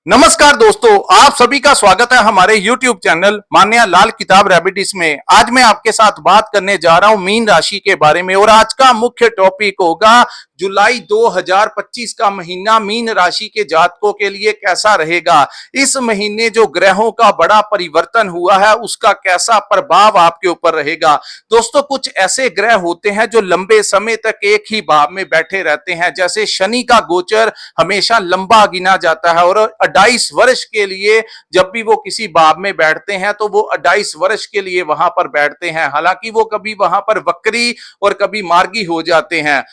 नमस्कार दोस्तों, आप सभी का स्वागत है हमारे YouTube चैनल मान्या लाल किताब रैबिटिस में। आज मैं आपके साथ बात करने जा रहा हूं मीन राशि के बारे में और आज का मुख्य टॉपिक होगा जुलाई 2025 का महीना मीन राशि के जातकों के लिए कैसा रहेगा। इस महीने जो ग्रहों का बड़ा परिवर्तन हुआ है उसका कैसा प्रभाव आपके ऊपर रहेगा। दोस्तों, कुछ ऐसे ग्रह होते हैं जो लंबे समय तक एक ही भाव में बैठे रहते हैं। जैसे शनि का गोचर हमेशा लंबा गिना जाता है और 28 वर्ष के लिए जब भी वो किसी भाव में बैठते हैं तो वो 28 वर्ष के लिए वहां पर बैठते हैं। हालांकि वो कभी वहां पर वक्री और कभी मार्गी हो जाते हैं।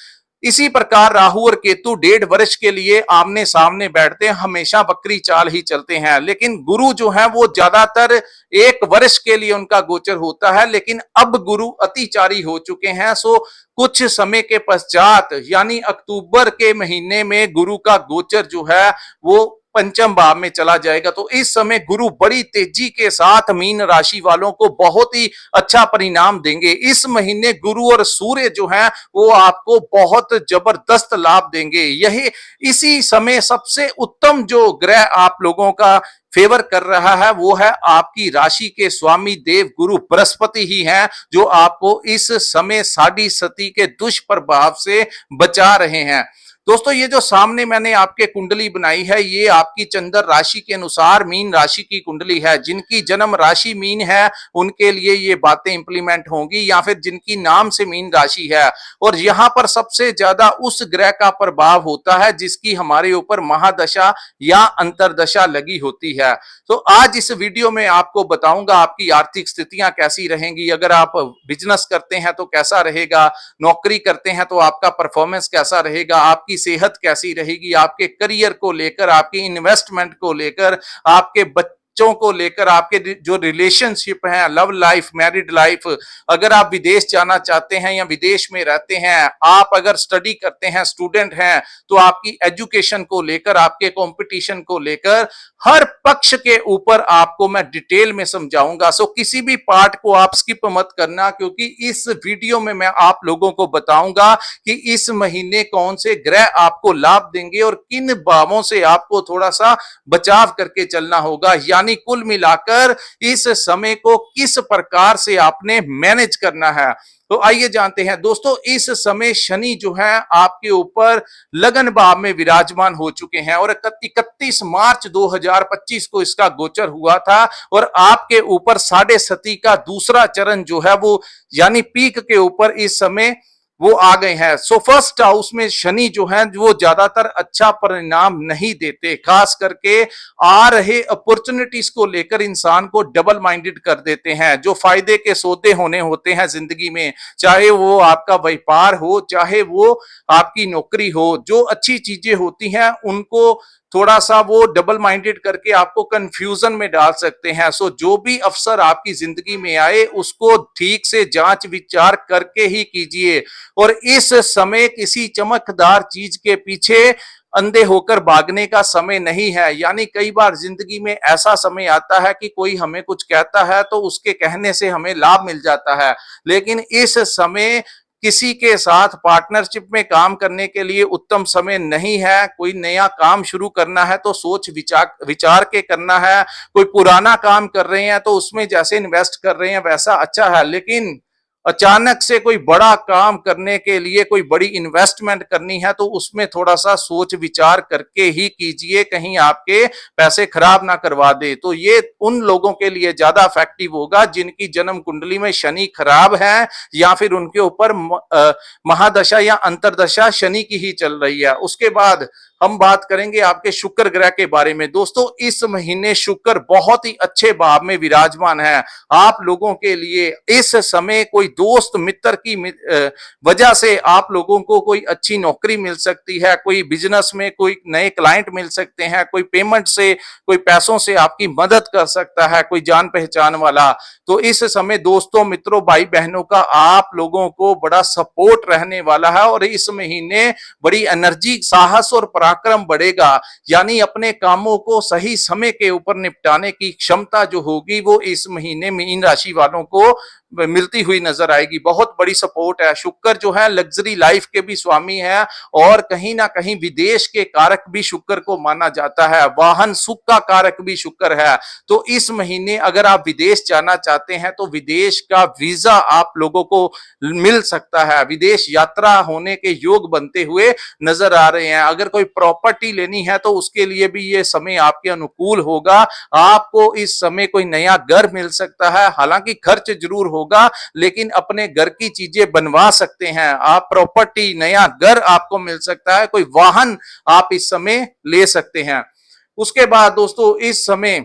इसी प्रकार राहु और केतु 1.5 वर्ष के लिए आमने सामने बैठते हैं, हमेशा वक्री चाल ही चलते हैं। लेकिन गुरु जो है वो ज्यादातर 1 वर्ष के लिए उनका गोचर होता है, लेकिन अब गुरु अतिचारी हो चुके हैं। सो कुछ समय के पश्चात यानी अक्टूबर के महीने में गुरु का गोचर जो है वो पंचम भाव में चला जाएगा। तो इस समय गुरु बड़ी तेजी के साथ मीन राशि वालों को बहुत ही अच्छा परिणाम देंगे। इस महीने गुरु और सूर्य जो है वो आपको बहुत जबरदस्त लाभ देंगे। यही इसी समय सबसे उत्तम जो ग्रह आप लोगों का फेवर कर रहा है वो है आपकी राशि के स्वामी देव गुरु बृहस्पति ही हैं, जो आपको इस समय साढ़ी सती के दुष्प्रभाव से बचा रहे हैं। दोस्तों, ये जो सामने मैंने आपके कुंडली बनाई है ये आपकी चंद्र राशि के अनुसार मीन राशि की कुंडली है। जिनकी जन्म राशि मीन है उनके लिए ये बातें इंप्लीमेंट होंगी, या फिर जिनकी नाम से मीन राशि है। और यहाँ पर सबसे ज्यादा उस ग्रह का प्रभाव होता है जिसकी हमारे ऊपर महादशा या अंतरदशा लगी होती है। तो आज इस वीडियो में आपको बताऊंगा आपकी आर्थिक स्थितियां कैसी रहेंगी। अगर आप बिजनेस करते हैं तो कैसा रहेगा, नौकरी करते हैं तो आपका परफॉर्मेंस कैसा रहेगा, आपकी सेहत कैसी रहेगी, आपके करियर को लेकर, आपकी इन्वेस्टमेंट को लेकर, आपके बच्चों को लेकर, आपके जो रिलेशनशिप है, लव लाइफ, मैरिड लाइफ, अगर आप विदेश जाना चाहते हैं या विदेश में रहते हैं, आप अगर स्टडी करते हैं, स्टूडेंट हैं, तो आपकी एजुकेशन को लेकर, आपके कंपटीशन को लेकर, हर पक्ष के ऊपर आपको मैं डिटेल में समझाऊंगा। सो किसी भी पार्ट को आप स्किप मत करना, क्योंकि इस वीडियो में मैं आप लोगों को बताऊंगा कि इस महीने कौन से ग्रह आपको लाभ देंगे और किन भावों से आपको थोड़ा सा बचाव करके चलना होगा। यानी कुल मिलाकर इस समय को किस प्रकार से आपने मैनेज करना है। तो आइए जानते हैं दोस्तों, इस समय शनि जो है आपके ऊपर लगन भाव में विराजमान हो चुके हैं और 31 मार्च 2025 को इसका गोचर हुआ था और आपके ऊपर साढ़े सती का दूसरा चरण जो है वो यानी पीक के ऊपर इस समय वो आ गए हैं। सो फर्स्ट हाउस में शनि जो है वो ज्यादातर अच्छा परिणाम नहीं देते, खास करके आ रहे अपॉर्चुनिटीज को लेकर इंसान को डबल माइंडेड कर देते हैं। जो फायदे के सौदे होने होते हैं जिंदगी में, चाहे वो आपका व्यापार हो, चाहे वो आपकी नौकरी हो, जो अच्छी चीजें होती हैं उनको थोड़ा सा वो डबल माइंडेड करके आपको कंफ्यूजन में डाल सकते हैं। सो जो भी अवसर आपकी जिंदगी में आए उसको ठीक से जांच विचार करके ही कीजिए और इस समय किसी चमकदार चीज के पीछे अंधे होकर भागने का समय नहीं है। यानी कई बार जिंदगी में ऐसा समय आता है कि कोई हमें कुछ कहता है तो उसके कहने से हमें लाभ मिल जाता है, लेकिन इस समय किसी के साथ पार्टनरशिप में काम करने के लिए उत्तम समय नहीं है। कोई नया काम शुरू करना है तो सोच विचार के करना है। कोई पुराना काम कर रहे हैं तो उसमें जैसे इन्वेस्ट कर रहे हैं वैसा अच्छा है, लेकिन अचानक से कोई बड़ा काम करने के लिए कोई बड़ी इन्वेस्टमेंट करनी है तो उसमें थोड़ा सा सोच विचार करके ही कीजिए, कहीं आपके पैसे खराब ना करवा दे। तो ये उन लोगों के लिए ज्यादा इफेक्टिव होगा जिनकी जन्म कुंडली में शनि खराब है या फिर उनके ऊपर महादशा या अंतरदशा शनि की ही चल रही है। उसके बाद हम बात करेंगे आपके शुक्र ग्रह के बारे में। दोस्तों, इस महीने शुक्र बहुत ही अच्छे भाव में विराजमान है। आप लोगों के लिए इस समय कोई दोस्त मित्र की वजह से आप लोगों को कोई अच्छी नौकरी मिल सकती है, कोई बिजनेस में कोई नए क्लाइंट मिल सकते हैं, कोई पेमेंट से, कोई पैसों से आपकी मदद कर सकता है, कोई जान पहचान वाला। तो इस समय दोस्तों, मित्रों, भाई बहनों का आप लोगों को बड़ा सपोर्ट रहने वाला है और इस महीने बड़ी एनर्जी, साहस और पराक्रम बढ़ेगा, यानी अपने कामों को सही समय के ऊपर निपटाने की क्षमता जो होगी वो इस महीने मीन राशि वालों को मिलती हुई नजर आएगी। बहुत बड़ी सपोर्ट है। शुक्र जो है लग्जरी लाइफ के भी स्वामी है और कहीं ना कहीं विदेश के कारक भी शुक्र को माना जाता है, वाहन सुख का कारक भी शुक्र है। तो इस महीने अगर आप विदेश जाना चाहते हैं तो विदेश का वीजा आप लोगों को मिल सकता है, विदेश यात्रा होने के योग बनते हुए नजर आ रहे हैं। अगर कोई प्रॉपर्टी लेनी है तो उसके लिए भी ये समय आपके अनुकूल होगा। आपको इस समय कोई नया घर मिल सकता है, हालांकि खर्च जरूर होगा लेकिन अपने घर की चीजें बनवा सकते हैं आप। प्रॉपर्टी, नया घर आपको मिल सकता है, कोई वाहन आप इस समय ले सकते हैं। उसके बाद दोस्तों इस समय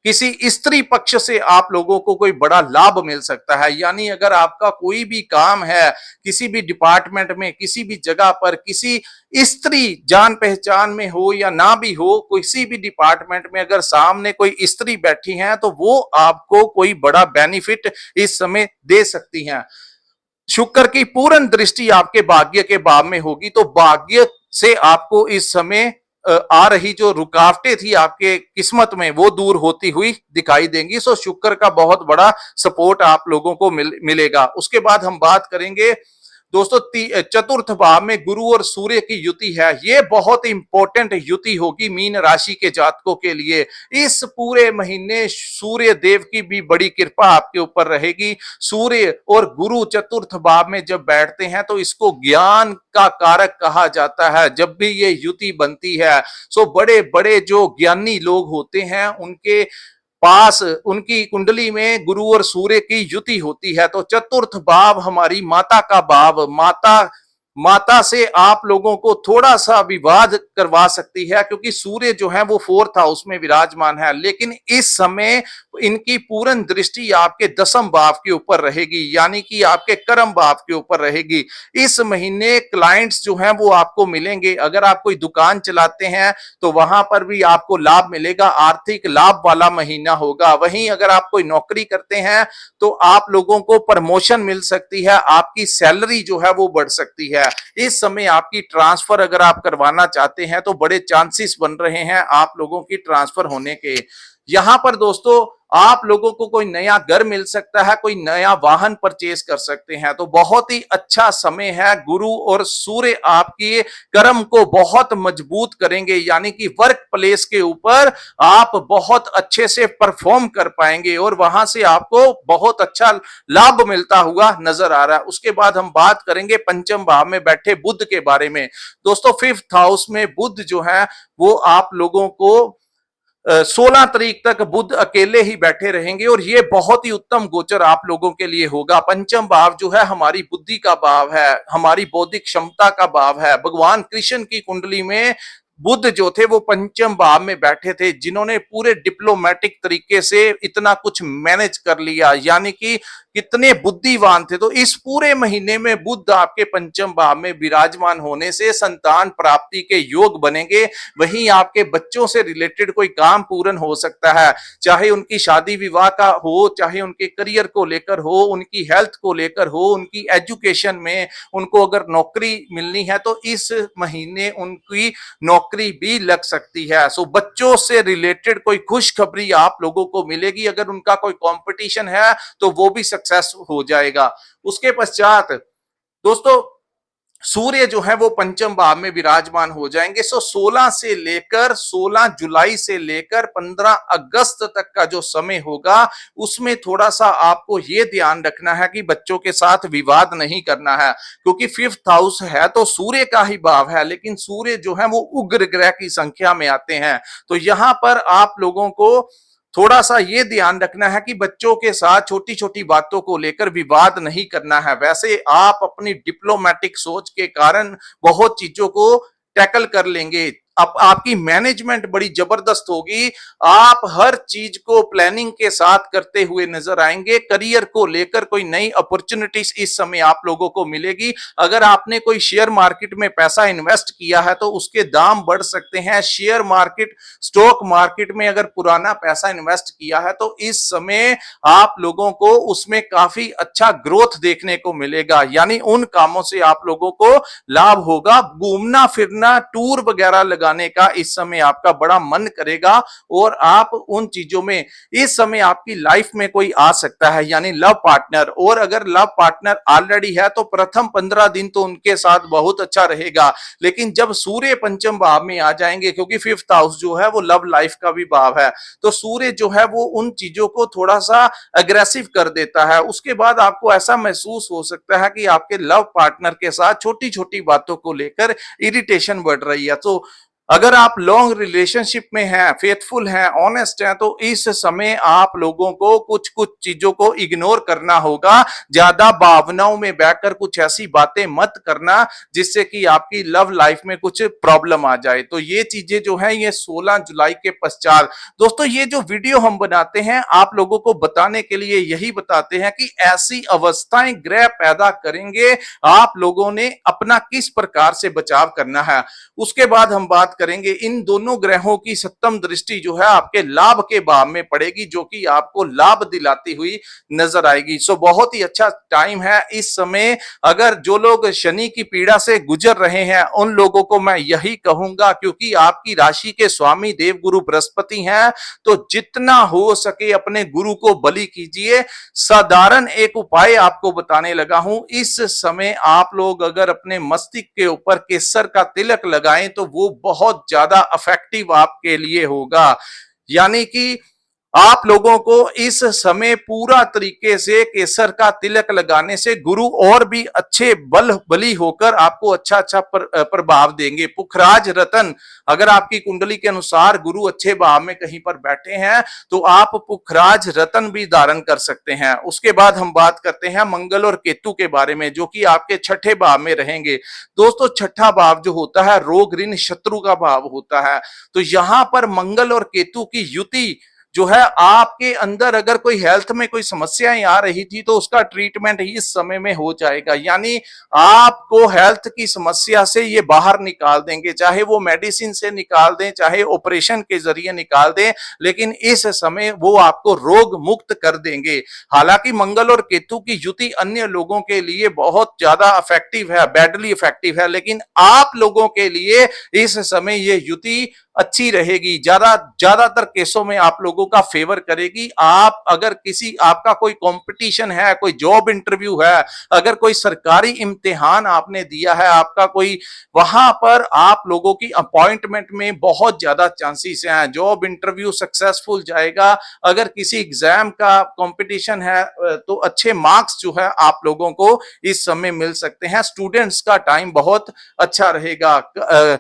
किसी स्त्री पक्ष से आप लोगों को कोई बड़ा लाभ मिल सकता है, यानी अगर आपका कोई भी काम है किसी भी डिपार्टमेंट में, किसी भी जगह पर किसी स्त्री जान पहचान में हो या ना भी हो, किसी भी डिपार्टमेंट में अगर सामने कोई स्त्री बैठी है तो वो आपको कोई बड़ा बेनिफिट इस समय दे सकती हैं। शुक्र की पूर्ण दृष्टि आपके भाग्य के भाव में होगी तो भाग्य से आपको इस समय आ रही जो रुकावटें थी आपके किस्मत में वो दूर होती हुई दिखाई देंगी। सो शुक्र का बहुत बड़ा सपोर्ट आप लोगों को मिलेगा। उसके बाद हम बात करेंगे दोस्तों चतुर्थ भाव में गुरु और सूर्य की युति है। ये बहुत इंपॉर्टेंट युति होगी मीन राशि के जातकों के लिए। इस पूरे महीने सूर्य देव की भी बड़ी कृपा आपके ऊपर रहेगी। सूर्य और गुरु चतुर्थ भाव में जब बैठते हैं तो इसको ज्ञान का कारक कहा जाता है जब भी ये युति बनती है। सो बड़े बड़े जो ज्ञानी लोग होते हैं उनके पास उनकी कुंडली में गुरु और सूर्य की युति होती है। तो चतुर्थ भाव हमारी माता का भाव, माता से आप लोगों को थोड़ा सा विवाद करवा सकती है क्योंकि सूर्य जो है वो फोर्थ हाउस में विराजमान है, लेकिन इस समय इनकी पूर्ण दृष्टि आपके दसम भाव के ऊपर रहेगी, यानी कि आपके कर्म भाव के ऊपर रहेगी। इस महीने क्लाइंट्स जो हैं वो आपको मिलेंगे। अगर आप कोई दुकान चलाते हैं तो वहां पर भी आपको लाभ मिलेगा, आर्थिक लाभ वाला महीना होगा। वहीं अगर आप कोई नौकरी करते हैं तो आप लोगों को प्रमोशन मिल सकती है, आपकी सैलरी जो है वो बढ़ सकती है। इस समय आपकी ट्रांसफर अगर आप करवाना चाहते हैं तो बड़े चांसेस बन रहे हैं आप लोगों की ट्रांसफर होने के। यहां पर दोस्तों आप लोगों को कोई नया घर मिल सकता है, कोई नया वाहन परचेज कर सकते हैं। तो बहुत ही अच्छा समय है। गुरु और सूर्य आपके कर्म को बहुत मजबूत करेंगे, यानी कि वर्क प्लेस के ऊपर आप बहुत अच्छे से परफॉर्म कर पाएंगे और वहां से आपको बहुत अच्छा लाभ मिलता हुआ नजर आ रहा है। उसके बाद हम बात करेंगे पंचम भाव में बैठे बुध के बारे में। दोस्तों फिफ्थ हाउस में बुध जो है वो आप लोगों को 16 तारीख तक बुध अकेले ही बैठे रहेंगे और ये बहुत ही उत्तम गोचर आप लोगों के लिए होगा। पंचम भाव जो है हमारी बुद्धि का भाव है, हमारी बौद्धिक क्षमता का भाव है। भगवान कृष्ण की कुंडली में बुध जो थे वो पंचम भाव में बैठे थे, जिन्होंने पूरे डिप्लोमेटिक तरीके से इतना कुछ मैनेज कर लिया, यानी कि कितने बुद्धिमान थे। तो इस पूरे महीने में बुध आपके पंचम भाव में विराजमान होने से संतान प्राप्ति के योग बनेंगे। वहीं आपके बच्चों से रिलेटेड कोई काम पूर्ण हो सकता है, चाहे उनकी शादी विवाह का हो, चाहे उनके करियर को लेकर हो, उनकी हेल्थ को लेकर हो, उनकी एजुकेशन में उनको अगर नौकरी मिलनी है तो इस महीने उनकी नौकरी भी लग सकती है। सो बच्चों से रिलेटेड कोई खुशखबरी आप लोगों को मिलेगी। अगर उनका कोई कंपटीशन है तो वो भी सक्सेस हो जाएगा। उसके पश्चात दोस्तों सूर्य जो है वो पंचम भाव में विराजमान हो जाएंगे। सो 16 जुलाई से लेकर 15 अगस्त तक का जो समय होगा उसमें थोड़ा सा आपको ये ध्यान रखना है कि बच्चों के साथ विवाद नहीं करना है, क्योंकि फिफ्थ हाउस है तो सूर्य का ही भाव है, लेकिन सूर्य जो है वो उग्र ग्रह की संख्या में आते हैं। तो यहां पर आप लोगों को थोड़ा सा ये ध्यान रखना है कि बच्चों के साथ छोटी छोटी बातों को लेकर विवाद नहीं करना है। वैसे आप अपनी डिप्लोमेटिक सोच के कारण बहुत चीजों को टैकल कर लेंगे। आपकी मैनेजमेंट बड़ी जबरदस्त होगी। आप हर चीज को प्लानिंग के साथ करते हुए नजर आएंगे। करियर को लेकर कोई नई अपॉर्चुनिटीज इस समय आप लोगों को मिलेगी। अगर आपने कोई शेयर मार्केट में पैसा इन्वेस्ट किया है तो उसके दाम बढ़ सकते हैं। शेयर मार्केट, स्टॉक मार्केट में अगर पुराना पैसा इन्वेस्ट किया है तो इस समय आप लोगों को उसमें काफी अच्छा ग्रोथ देखने को मिलेगा, यानी उन कामों से आप लोगों को लाभ होगा। घूमना फिरना, टूर वगैरह लगाने का इस समय आपका बड़ा मन करेगा और आप उन चीजों में इस समय आपकी लाइफ में कोई आ सकता है, यानी लव पार्टनर। और अगर लव पार्टनर ऑलरेडी है तो प्रथम 15 दिन तो उनके साथ बहुत अच्छा रहेगा, लेकिन जब सूर्य पंचम भाव में आ जाएंगे, क्योंकि फिफ्थ हाउस जो है वो लव लाइफ का भी भाव है, तो सूर्य जो है वो उन चीजों को थोड़ा सा अग्रेसिव कर देता है। उसके बाद आपको ऐसा महसूस हो सकता है कि आपके लव पार्टनर के साथ छोटी छोटी बातों को लेकर इरिटेशन बढ़ रही है। तो अगर आप लॉन्ग रिलेशनशिप में हैं, फेथफुल हैं, ऑनेस्ट हैं, तो इस समय आप लोगों को कुछ कुछ चीजों को इग्नोर करना होगा। ज्यादा भावनाओं में बहकर कुछ ऐसी बातें मत करना जिससे कि आपकी लव लाइफ में कुछ प्रॉब्लम आ जाए। तो ये चीजें जो है ये 16 जुलाई के पश्चात, दोस्तों ये जो वीडियो हम बनाते हैं आप लोगों को बताने के लिए यही बताते हैं कि ऐसी अवस्थाएं ग्रह पैदा करेंगे, आप लोगों ने अपना किस प्रकार से बचाव करना है। उसके बाद हम बात करेंगे इन दोनों ग्रहों की सप्तम दृष्टि जो है आपके लाभ के भाव में पड़ेगी, जो कि आपको लाभ दिलाती हुई नजर आएगी। सो बहुत ही अच्छा टाइम है इस समय। अगर जो लोग शनि की पीड़ा से गुजर रहे हैं उन लोगों को मैं यही कहूंगा, क्योंकि आपकी राशि के स्वामी देव गुरु बृहस्पति हैं, तो जितना हो सके अपने गुरु को बलि कीजिए। साधारण एक उपाय आपको बताने लगा हूं। इस समय आप लोग अगर अपने मस्तिष्क के ऊपर केसर का तिलक लगाएं तो वो बहुत ज्यादा इफेक्टिव आपके लिए होगा। यानी कि आप लोगों को इस समय पूरा तरीके से केसर का तिलक लगाने से गुरु और भी अच्छे बली होकर आपको अच्छा अच्छा प्रभाव देंगे। पुखराज रतन, अगर आपकी कुंडली के अनुसार गुरु अच्छे भाव में कहीं पर बैठे हैं तो आप पुखराज रतन भी धारण कर सकते हैं। उसके बाद हम बात करते हैं मंगल और केतु के बारे में, जो कि आपके छठे भाव में रहेंगे। दोस्तों छठा भाव जो होता है रोग ऋण शत्रु का भाव होता है, तो यहां पर मंगल और केतु की युति जो है, आपके अंदर अगर कोई हेल्थ में कोई समस्याएं आ रही थी तो उसका ट्रीटमेंट इस समय में हो जाएगा। यानी आपको हेल्थ की समस्या से ये बाहर निकाल देंगे, चाहे वो मेडिसिन से निकाल दें, चाहे ऑपरेशन के जरिए निकाल दें, लेकिन इस समय वो आपको रोग मुक्त कर देंगे। हालांकि मंगल और केतु की युति अन्य लोगों के लिए बहुत ज्यादा इफेक्टिव है, बैडली इफेक्टिव है, लेकिन आप लोगों के लिए इस समय ये युति अच्छी रहेगी। ज्यादातर केसों में आप लोगों का फेवर करेगी। आप अगर किसी आपका कोई कंपटीशन है, कोई जॉब इंटरव्यू है, अगर कोई सरकारी इम्तिहान आपने दिया है आपका कोई, वहां पर आप लोगों की अपॉइंटमेंट में बहुत ज्यादा चांसेस हैं, जॉब इंटरव्यू सक्सेसफुल जाएगा। अगर किसी एग्जाम का कंपटीशन है तो अच्छे मार्क्स जो है आप लोगों को इस समय मिल सकते हैं। स्टूडेंट्स का टाइम बहुत अच्छा रहेगा।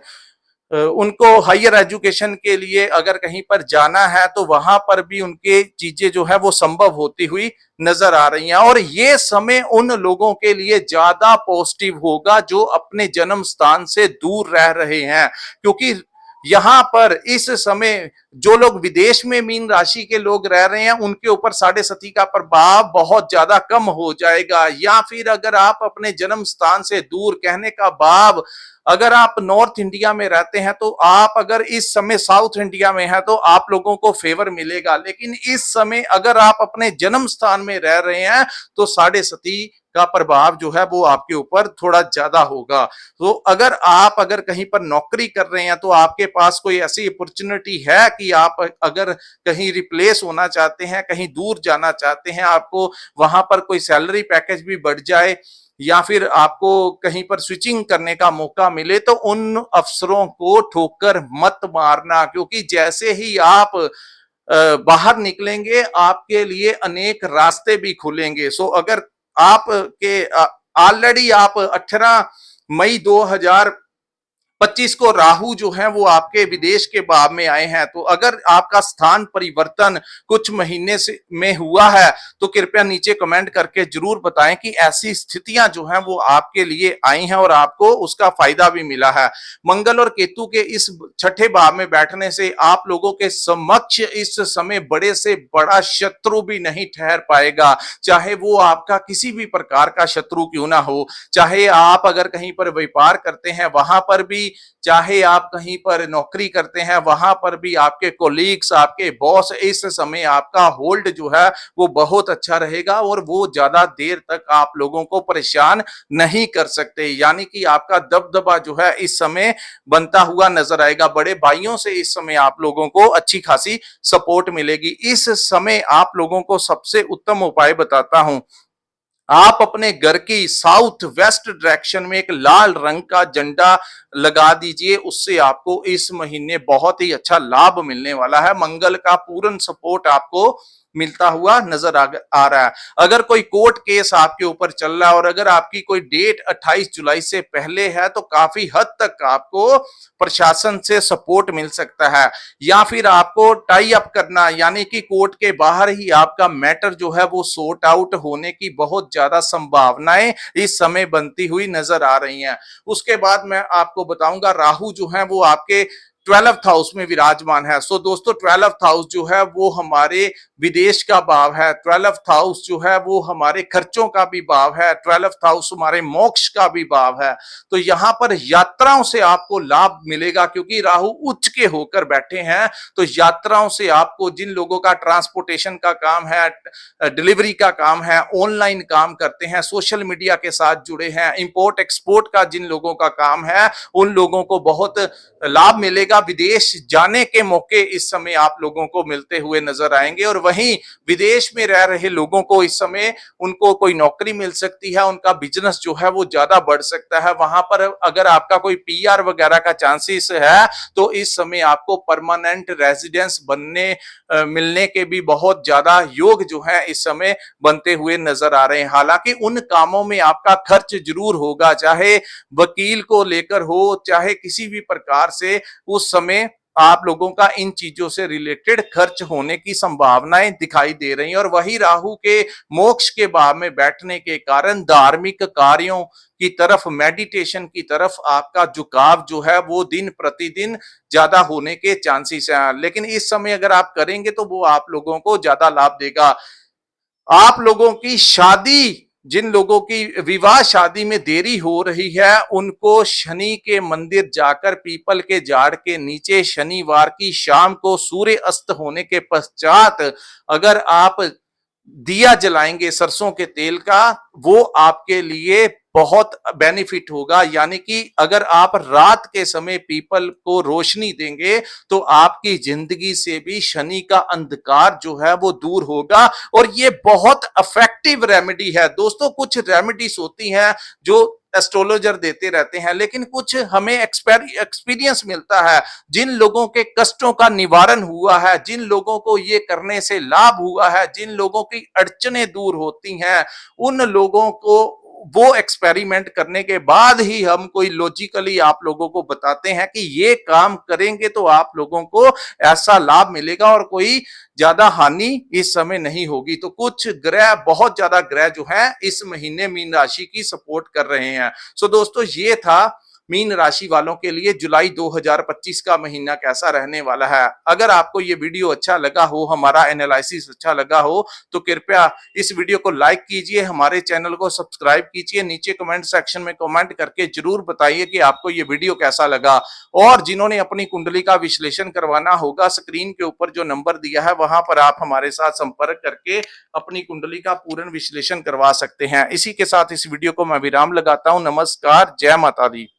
उनको हायर एजुकेशन के लिए अगर कहीं पर जाना है तो वहां पर भी उनके चीजें जो है वो संभव होती हुई नजर आ रही हैं। और ये समय उन लोगों के लिए ज्यादा पॉजिटिव होगा जो अपने जन्म स्थान से दूर रह रहे हैं, क्योंकि यहां पर इस समय जो लोग विदेश में मीन राशि के लोग रह रहे हैं उनके ऊपर साढ़े सती का प्रभाव बहुत ज्यादा कम हो जाएगा। या फिर अगर आप अपने जन्म स्थान से दूर, कहने का भाव अगर आप नॉर्थ इंडिया में रहते हैं तो आप अगर इस समय साउथ इंडिया में हैं तो आप लोगों को फेवर मिलेगा, लेकिन इस समय अगर आप अपने जन्म स्थान में रह रहे हैं तो साढ़े सती का प्रभाव जो है वो आपके ऊपर थोड़ा ज्यादा होगा। तो अगर कहीं पर नौकरी कर रहे हैं तो आपके पास कोई ऐसी अपॉर्चुनिटी है कि आप अगर कहीं रिप्लेस होना चाहते हैं, कहीं दूर जाना चाहते हैं, आपको वहां पर कोई सैलरी पैकेज भी बढ़ जाए या फिर आपको कहीं पर स्विचिंग करने का मौका मिले, तो उन अफसरों को ठोकर मत मारना, क्योंकि जैसे ही आप बाहर निकलेंगे आपके लिए अनेक रास्ते भी खुलेंगे। सो अगर आप के ऑलरेडी आप 18 मई 2000 25 को राहु जो है वो आपके विदेश के भाव में आए हैं। तो अगर आपका स्थान परिवर्तन कुछ महीने से में हुआ है तो कृपया नीचे कमेंट करके जरूर बताएं कि ऐसी स्थितियां जो हैं वो आपके लिए आई हैं और आपको उसका फायदा भी मिला है। मंगल और केतु के इस छठे भाव में बैठने से आप लोगों के समक्ष इस समय बड़े से बड़ा शत्रु भी नहीं ठहर पाएगा, चाहे वो आपका किसी भी प्रकार का शत्रु क्यों ना हो। चाहे आप अगर कहीं पर व्यापार करते हैं वहां पर भी, चाहे आप कहीं पर नौकरी करते हैं वहां पर भी, आपके कोलीग्स, आपके बॉस, इस समय आपका होल्ड जो है वो बहुत अच्छा रहेगा और वो ज्यादा देर तक आप लोगों को परेशान नहीं कर सकते। यानी कि आपका दबदबा जो है इस समय बनता हुआ नजर आएगा। बड़े भाइयों से इस समय आप लोगों को अच्छी खासी सपोर्ट मिलेगी। इस समय आप लोगों को सबसे उत्तम उपाय बताता हूं। आप अपने घर की साउथ वेस्ट डायरेक्शन में एक लाल रंग का झंडा लगा दीजिए, उससे आपको इस महीने बहुत ही अच्छा लाभ मिलने वाला है। मंगल का पूर्ण सपोर्ट आपको मिलता हुआ नजर आ रहा है। अगर कोई कोर्ट केस आपके ऊपर चल रहा है और अगर आपकी कोई डेट 28 जुलाई से पहले है तो काफी हद तक आपको प्रशासन से सपोर्ट मिल सकता है, या फिर आपको टाई अप करना यानी कि कोर्ट के बाहर ही आपका मैटर जो है वो सॉर्ट आउट होने की बहुत ज्यादा संभावनाएं इस समय बनती हुई नजर आ रही हैं। उसके बाद मैं आपको बताऊंगा राहु जो है वो आपके 12th हाउस में विराजमान है। सो दोस्तों 12th हाउस जो है वो हमारे विदेश का भाव है। 12th हाउस जो है वो हमारे खर्चों का भी भाव है। 12th हाउस हमारे मोक्ष का भी भाव है। तो यहाँ पर यात्राओं से आपको लाभ मिलेगा क्योंकि राहु उच्च के होकर बैठे हैं। तो यात्राओं से आपको, जिन लोगों का ट्रांसपोर्टेशन का काम है, डिलीवरी का काम है, ऑनलाइन काम करते हैं, सोशल मीडिया के साथ जुड़े हैं, इंपोर्ट एक्सपोर्ट का जिन लोगों का काम है, उन लोगों को बहुत लाभ मिलेगा। विदेश जाने के मौके इस समय आप लोगों को मिलते हुए नजर आएंगे और वहीं विदेश में रह रहे लोगों को इस समय उनको कोई नौकरी मिल सकती है, उनका बिजनेस जो है वो ज्यादा बढ़ सकता है। वहां पर अगर आपका कोई पीआर वगैरह का चांसेस है तो इस समय आपको परमानेंट रेजिडेंस बनने मिलने के भी बहुत ज्यादा योग जो है इस समय बनते हुए नजर आ रहे हैं। हालांकि उन कामों में आपका खर्च जरूर होगा, चाहे वकील को लेकर हो, चाहे किसी भी प्रकार से, उस समय आप लोगों का इन चीजों से रिलेटेड खर्च होने की संभावनाएं दिखाई दे रही हैं। और वही राहु के मोक्ष के भाव में बैठने के कारण धार्मिक कार्यों की तरफ, मेडिटेशन की तरफ आपका झुकाव जो है वो दिन प्रतिदिन ज्यादा होने के चांसेस हैं। लेकिन इस समय अगर आप करेंगे तो वो आप लोगों को ज्यादा लाभ देगा। आप लोगों की शादी, जिन लोगों की विवाह शादी में देरी हो रही है, उनको शनि के मंदिर जाकर पीपल के झाड़ के नीचे शनिवार की शाम को सूर्य अस्त होने के पश्चात अगर आप दिया जलाएंगे सरसों के तेल का, वो आपके लिए बहुत बेनिफिट होगा। यानी कि अगर आप रात के समय पीपल को रोशनी देंगे तो आपकी जिंदगी से भी शनि का अंधकार जो है वो दूर होगा। और ये बहुत इफेक्टिव रेमेडी है दोस्तों। कुछ रेमेडीज होती हैं जो एस्ट्रोलॉजर देते रहते हैं, लेकिन कुछ हमें एक्सपीरियंस मिलता है। जिन लोगों के कष्टों का निवारण हुआ है, जिन लोगों को ये करने से लाभ हुआ है, जिन लोगों की अड़चनें दूर होती हैं, उन लोगों को वो एक्सपेरिमेंट करने के बाद ही हम कोई लॉजिकली आप लोगों को बताते हैं कि ये काम करेंगे तो आप लोगों को ऐसा लाभ मिलेगा और कोई ज्यादा हानि इस समय नहीं होगी। तो कुछ ग्रह, बहुत ज्यादा ग्रह जो है इस महीने मीन राशि की सपोर्ट कर रहे हैं। सो दोस्तों ये था मीन राशि वालों के लिए जुलाई 2025 का महीना कैसा रहने वाला है। अगर आपको ये वीडियो अच्छा लगा हो, हमारा एनालिसिस अच्छा लगा हो, तो कृपया इस वीडियो को लाइक कीजिए, हमारे चैनल को सब्सक्राइब कीजिए, नीचे कमेंट सेक्शन में कमेंट करके जरूर बताइए कि आपको ये वीडियो कैसा लगा। और जिन्होंने अपनी कुंडली का विश्लेषण करवाना होगा, स्क्रीन के ऊपर जो नंबर दिया है वहां पर आप हमारे साथ संपर्क करके अपनी कुंडली का पूर्ण विश्लेषण करवा सकते हैं। इसी के साथ इस वीडियो को मैं विराम लगाता हूं। नमस्कार, जय माता दी।